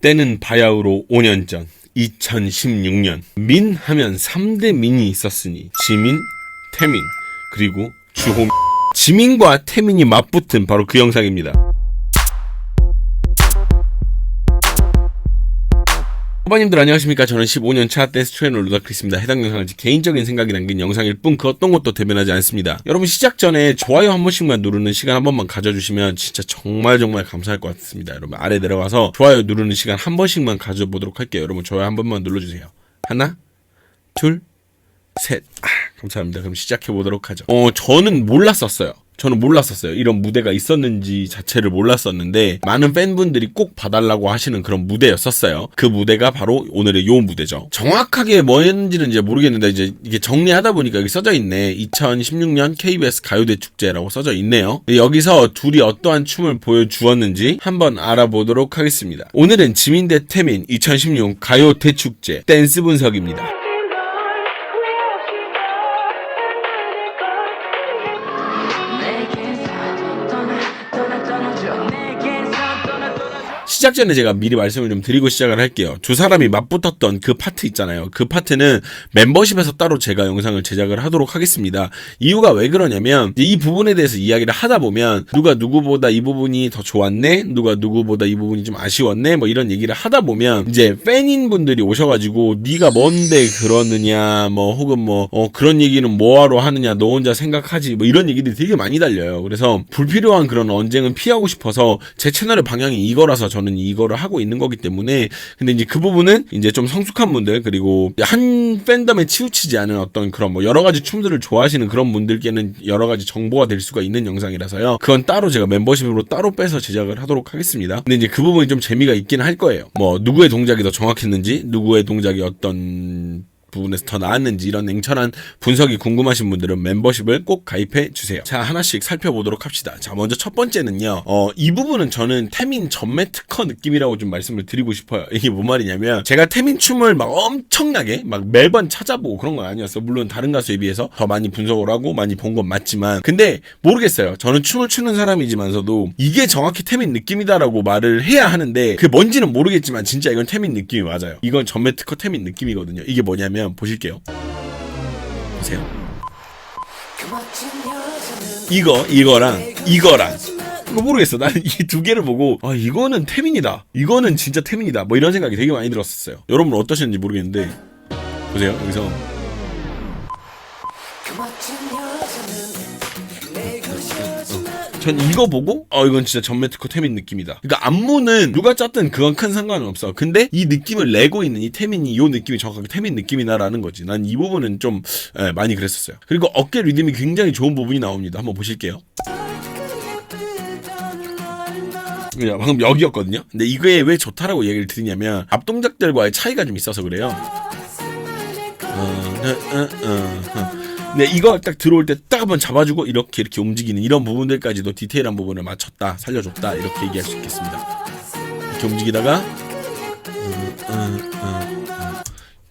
때는 바야흐로 5년 전 2016년 민 하면 3대 민이 있었으니 지민, 태민, 그리고 주호. 지민과 태민이 맞붙은 바로 그 영상입니다. 후반님들 안녕하십니까. 저는 15년차 댄스 트레이너 루다크리스입니다. 해당 영상은 제 개인적인 생각이 담긴 영상일 뿐 그 어떤 것도 대변하지 않습니다. 여러분 시작 전에 좋아요 한 번씩만 누르는 시간 한 번만 가져주시면 진짜 정말 감사할 것 같습니다. 여러분 아래 내려가서 좋아요 누르는 시간 한 번씩만 가져보도록 할게요. 여러분 좋아요 한 번만 눌러주세요. 하나, 둘, 셋. 감사합니다. 그럼 시작해보도록 하죠. 저는 몰랐었어요. 이런 무대가 있었는지 자체를 몰랐었는데 많은 팬분들이 꼭 봐달라고 하시는 그런 무대였었어요. 그 무대가 바로 오늘의 요 무대죠. 정확하게 뭐였는지는 이제 모르겠는데 이제 이게 정리하다 보니까 여기 써져 있네. 2016년 KBS 가요대 축제라고 써져 있네요. 여기서 둘이 어떠한 춤을 보여주었는지 한번 알아보도록 하겠습니다. 오늘은 지민 대 태민 2016 가요대 축제 댄스 분석입니다. 시작 전에 제가 미리 말씀을 좀 드리고 시작을 할게요. 두 사람이 맞붙었던 그 파트 있잖아요. 그 파트는 멤버십에서 따로 제가 영상을 제작을 하도록 하겠습니다. 이유가 왜 그러냐면 이 부분에 대해서 이야기를 하다 보면 누가 누구보다 이 부분이 더 좋았네, 누가 누구보다 이 부분이 좀 아쉬웠네, 뭐 이런 얘기를 하다 보면 이제 팬인 분들이 오셔가지고 네가 뭔데 그러느냐, 뭐 혹은 뭐 그런 얘기는 뭐하러 하느냐, 너 혼자 생각하지, 뭐 이런 얘기들이 되게 많이 달려요. 그래서 불필요한 그런 언쟁은 피하고 싶어서 제 채널의 방향이 이거라서 저는 이거를 하고 있는 거기 때문에. 근데 이제 그 부분은 이제 좀 성숙한 분들, 그리고 한 팬덤에 치우치지 않은 어떤 그런 뭐 여러 가지 춤들을 좋아하시는 그런 분들께는 여러 가지 정보가 될 수가 있는 영상이라서요. 그건 따로 제가 멤버십으로 따로 빼서 제작을 하도록 하겠습니다. 근데 이제 그 부분이 좀 재미가 있긴 할 거예요. 뭐 누구의 동작이 더 정확했는지, 누구의 동작이 어떤 부분에서 더 나았는지 이런 냉철한 분석이 궁금하신 분들은 멤버십을 꼭 가입해 주세요. 자, 하나씩 살펴보도록 합시다. 자, 먼저 첫 번째는요. 이 부분은 저는 태민 전매 특허 느낌이라고 좀 말씀을 드리고 싶어요. 이게 뭔 말이냐면 제가 태민 춤을 막 엄청나게 막 매번 찾아보고 그런 건 아니었어. 물론 다른 가수에 비해서 더 많이 분석을 하고 많이 본 건 맞지만, 근데 모르겠어요. 저는 춤을 추는 사람이지만서도 이게 정확히 태민 느낌이다라고 말을 해야 하는데 그게 뭔지는 모르겠지만 진짜 이건 태민 느낌이 맞아요. 이건 전매 특허 태민 느낌이거든요. 이게 뭐냐면 보실게요. 보세요. 이거랑 이거 모르겠어. 나는 이 두 개를 보고 이거는 태민이다, 이거는 진짜 태민이다, 뭐 이런 생각이 되게 많이 들었었어요. 여러분 어떠셨는지 모르겠는데 보세요. 여기서 전 이거 보고 이건 진짜 전매 특허 태민 느낌이다. 그러니까 안무는 누가 짰든 그건 큰 상관은 없어. 근데 이 느낌을 내고 있는 이 태민이, 이 느낌이 정확하게 태민 느낌이다라는 거지. 난 이 부분은 좀 많이 그랬었어요. 그리고 어깨 리듬이 굉장히 좋은 부분이 나옵니다. 한번 보실게요. 방금 여기였거든요. 근데 이거에 왜 좋다라고 얘기를 드리냐면 앞동작들과의 차이가 좀 있어서 그래요. 네, 이거 딱 들어올 때 딱 한번 잡아주고 이렇게 움직이는 이런 부분들까지도 디테일한 부분을 맞췄다, 살려줬다, 이렇게 얘기할 수 있겠습니다. 이렇게 움직이다가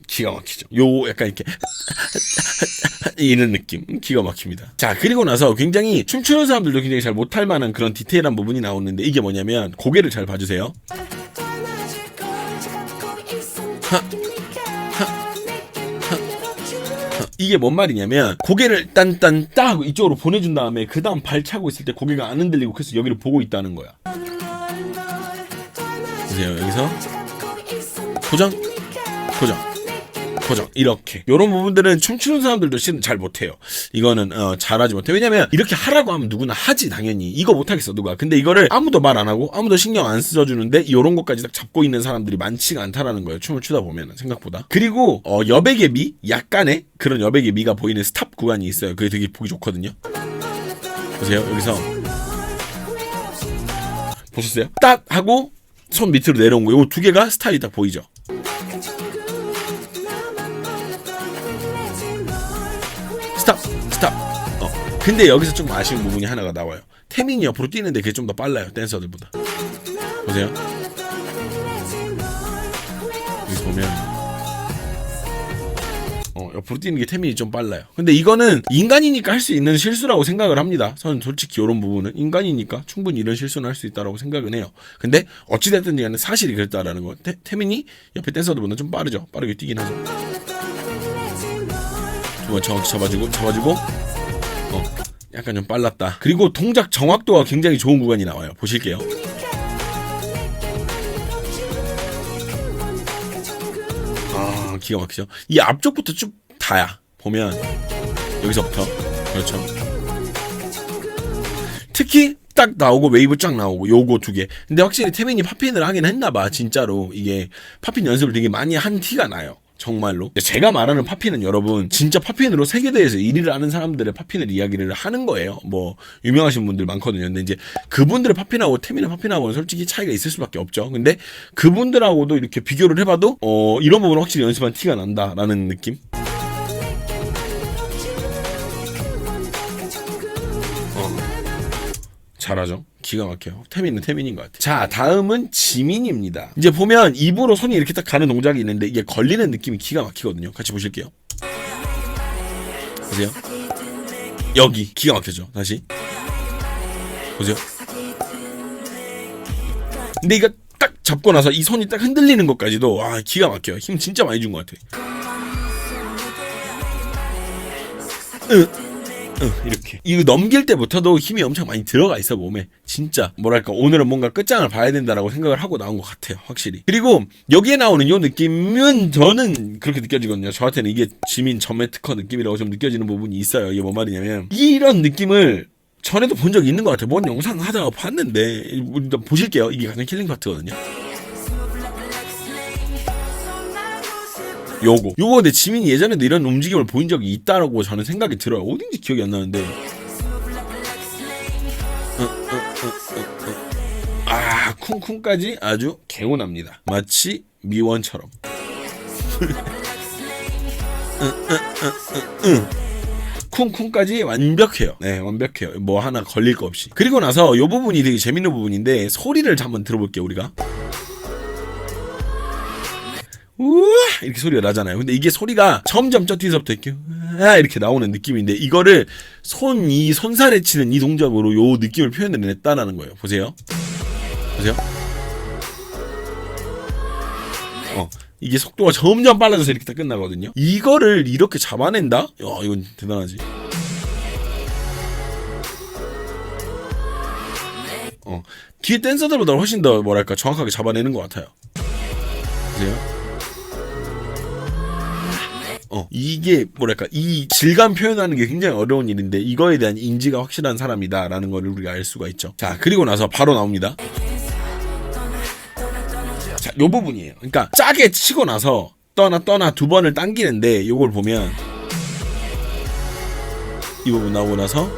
기가 막히죠. 요 약간 이렇게 이런 느낌 기가 막힙니다. 자, 그리고 나서 굉장히 춤추는 사람들도 굉장히 잘 못할 만한 그런 디테일한 부분이 나오는데 이게 뭐냐면 고개를 잘 봐주세요. 이게 뭔 말이냐면 고개를 딴딴따 하고 이쪽으로 보내준 다음에 그 다음 발 차고 있을 때 고개가 안 흔들리고 계속 여기를 보고 있다는 거야. 보세요. 여기서 고정 이렇게 요런 부분들은 춤추는 사람들도 실은 잘 못해요. 이거는 잘하지 못해. 왜냐면 이렇게 하라고 하면 누구나 하지, 당연히. 이거 못하겠어 누가. 근데 이거를 아무도 말 안 하고 아무도 신경 안 써주는데 요런 것까지 딱 잡고 있는 사람들이 많지가 않다라는 거예요, 춤을 추다 보면 생각보다. 그리고 여백의 미, 약간의 그런 여백의 미가 보이는 스탑 구간이 있어요. 그게 되게 보기 좋거든요. 보세요. 여기서 보셨어요? 딱 하고 손 밑으로 내려온 거, 요 두 개가 스타일이 딱 보이죠. 스탑. 근데 여기서 좀 아쉬운 부분이 하나가 나와요. 태민이 옆으로 뛰는데 그게 좀 더 빨라요, 댄서들보다. 보세요. 여기 보면 옆으로 뛰는 게 태민이 좀 빨라요. 근데 이거는 인간이니까 할 수 있는 실수라고 생각을 합니다. 저는 솔직히 이런 부분은 인간이니까 충분히 이런 실수는 할 수 있다라고 생각은 해요. 근데 어찌됐든 간에 사실이 그랬다라는 거. 태민이 옆에 댄서들보다 좀 빠르죠. 빠르게 뛰긴 하죠. 두 번 정확히 잡아주고 약간 좀 빨랐다. 그리고 동작 정확도가 굉장히 좋은 구간이 나와요. 보실게요. 기가 막히죠. 이 앞쪽부터 쭉 다야. 보면 여기서부터 그렇죠. 특히 딱 나오고 웨이브 쫙 나오고 요거 두 개. 근데 확실히 태민이 팝핀을 하긴 했나봐. 진짜로 이게 팝핀 연습을 되게 많이 한 티가 나요. 정말로. 제가 말하는 팝핀은 여러분 진짜 팝핀으로 세계대회에서 1위를 하는 사람들의 팝핀을 이야기를 하는 거예요. 뭐 유명하신 분들 많거든요. 근데 이제 그분들의 팝핀하고 태민의 팝핀하고는 솔직히 차이가 있을 수밖에 없죠. 근데 그분들하고도 이렇게 비교를 해봐도 이런 부분은 확실히 연습한 티가 난다라는 느낌. 잘하죠. 기가 막혀요. 태민은 태민인 것 같아요. 자, 다음은 지민입니다. 이제 보면 입으로 손이 이렇게 딱 가는 동작이 있는데 이게 걸리는 느낌이 기가 막히거든요. 같이 보실게요. 보세요. 여기 기가 막혀죠. 다시 보세요. 근데 이거 딱 잡고 나서 이 손이 딱 흔들리는 것까지도 기가 막혀요. 힘 진짜 많이 준 것 같아요. 이렇게 이거 넘길 때부터도 힘이 엄청 많이 들어가 있어 몸에. 진짜 뭐랄까 오늘은 뭔가 끝장을 봐야 된다라고 생각을 하고 나온 것 같아요. 확실히. 그리고 여기에 나오는 이 느낌은 저는 그렇게 느껴지거든요. 저한테는 이게 지민 전매 특허 느낌이라고 좀 느껴지는 부분이 있어요. 이게 뭔 말이냐면 이런 느낌을 전에도 본 적이 있는 것 같아요. 뭔 영상 하다가 봤는데 일단 보실게요. 이게 가장 킬링 파트거든요. 요거 근데 지민이 예전에도 이런 움직임을 보인 적이 있다라고 저는 생각이 들어요. 어딘지 기억이 안 나는데 쿵쿵까지 아주 개운합니다. 마치 미원처럼. 쿵쿵까지 완벽해요. 네, 완벽해요. 뭐 하나 걸릴 거 없이. 그리고 나서 요 부분이 되게 재밌는 부분인데 소리를 한번 들어볼게요. 우리가 우와 이렇게 소리가 나잖아요. 근데 이게 소리가 점점 저 뒤에서부터 이렇게 나오는 느낌인데 이거를 이 손살에 치는 이 동작으로 요 느낌을 표현을 냈다라는 거예요. 보세요. 이게 속도가 점점 빨라져서 이렇게 딱 끝나거든요. 이거를 이렇게 잡아낸다? 야, 이건 대단하지. 뒤에 댄서들보다 훨씬 더 뭐랄까 정확하게 잡아내는 것 같아요. 보세요. 이게 뭐랄까 이 질감 표현하는 게 굉장히 어려운 일인데 이거에 대한 인지가 확실한 사람이다라는 거를 우리가 알 수가 있죠. 자, 그리고 나서 바로 나옵니다. 자, 요 부분이에요. 그러니까 짜게 치고 나서 떠나 두 번을 당기는데 요걸 보면 이 부분 나오고 나서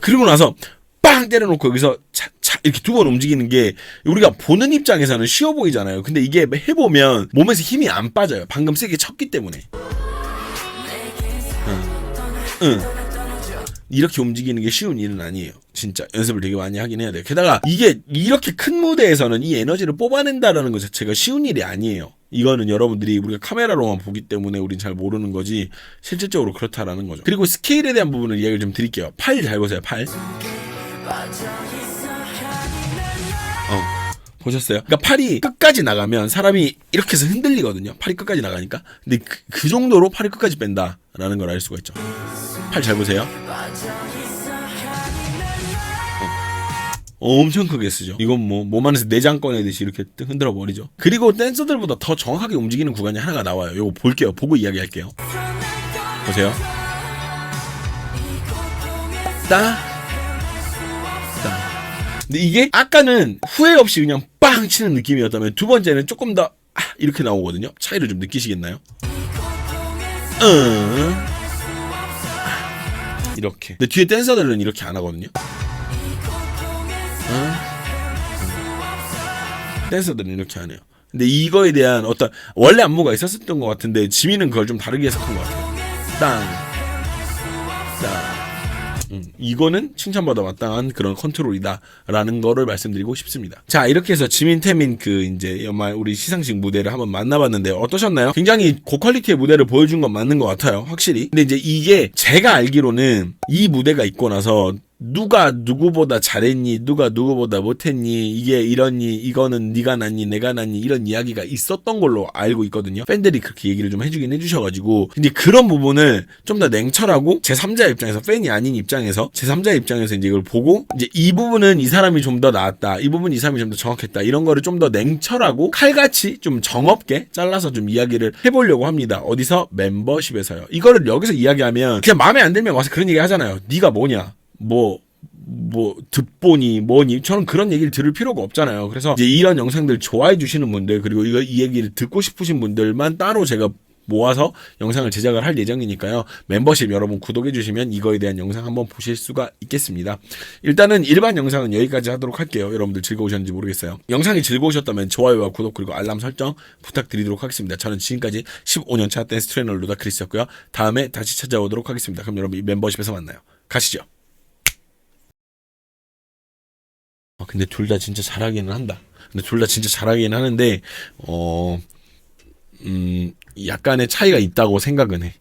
그리고 나서 빵 때려놓고 여기서 이렇게 두 번 움직이는 게 우리가 보는 입장에서는 쉬워 보이잖아요. 근데 이게 해보면 몸에서 힘이 안 빠져요. 방금 세게 쳤기 때문에. 이렇게 움직이는 게 쉬운 일은 아니에요. 진짜 연습을 되게 많이 하긴 해야 돼요. 게다가 이게 이렇게 큰 무대에서는 이 에너지를 뽑아낸다라는 것 자체가 쉬운 일이 아니에요. 이거는 여러분들이 우리가 카메라로만 보기 때문에 우린 잘 모르는 거지 실질적으로 그렇다라는 거죠. 그리고 스케일에 대한 부분을 이야기를 좀 드릴게요. 팔 잘 보세요. 팔. 보셨어요? 그러니까 팔이 끝까지 나가면 사람이 이렇게 해서 흔들리거든요. 팔이 끝까지 나가니까. 근데 그 정도로 팔이 끝까지 뺀다라는 걸 알 수가 있죠. 팔 잘 보세요. 엄청 크게 쓰죠. 이건 뭐 몸 안에서 내장 꺼내듯이 이렇게 흔들어 버리죠. 그리고 댄서들보다 더 정확하게 움직이는 구간이 하나가 나와요. 이거 볼게요. 보고 이야기할게요. 보세요. 근데 이게 아까는 후회 없이 그냥 빵 치는 느낌이었다면 두 번째는 조금 더 이렇게 나오거든요. 차이를 좀 느끼시겠나요? 이렇게. 근데 뒤에 댄서들은 이렇게 안 하거든요. 댄서들은 이렇게 안 해요. 근데 이거에 대한 어떤 원래 안무가 있었던 것 같은데 지민은 그걸 좀 다르게 해석한 것 같아요. 이거는 칭찬받아 마땅한 그런 컨트롤이다라는 거를 말씀드리고 싶습니다. 자, 이렇게 해서 지민 태민 그 이제 연말 우리 시상식 무대를 한번 만나봤는데요. 어떠셨나요? 굉장히 고퀄리티의 무대를 보여준 건 맞는 것 같아요. 확실히. 근데 이제 이게 제가 알기로는 이 무대가 있고 나서 누가 누구보다 잘했니, 누가 누구보다 못했니, 이게 이러니, 이거는 네가 낫니, 내가 낫니, 이런 이야기가 있었던 걸로 알고 있거든요. 팬들이 그렇게 얘기를 좀 해주긴 해주셔가지고. 근데 그런 부분을 좀 더 냉철하고 제3자 입장에서, 팬이 아닌 입장에서 제3자 입장에서 이제 이걸 보고 이제 이 부분은 이 사람이 좀 더 나았다, 이 부분은 이 사람이 좀 더 정확했다, 이런 거를 좀 더 냉철하고 칼같이 좀 정없게 잘라서 좀 이야기를 해보려고 합니다. 어디서? 멤버십에서요. 이거를 여기서 이야기하면 그냥 마음에 안 들면 와서 그런 얘기 하잖아요. 네가 뭐냐, 듣보니 뭐니, 저는 그런 얘기를 들을 필요가 없잖아요. 그래서 이제 이런 영상들 좋아해 주시는 분들, 그리고 이 얘기를 듣고 싶으신 분들만 따로 제가 모아서 영상을 제작을 할 예정이니까요. 멤버십 여러분 구독해 주시면 이거에 대한 영상 한번 보실 수가 있겠습니다. 일단은 일반 영상은 여기까지 하도록 할게요. 여러분들 즐거우셨는지 모르겠어요. 영상이 즐거우셨다면 좋아요와 구독 그리고 알람 설정 부탁드리도록 하겠습니다. 저는 지금까지 15년차 댄스 트레이너 루다크리스였고요. 다음에 다시 찾아오도록 하겠습니다. 그럼 여러분 이 멤버십에서 만나요. 가시죠. 근데 둘 다 진짜 잘하기는 한다. 근데 둘 다 진짜 잘하기는 하는데 약간의 차이가 있다고 생각은 해.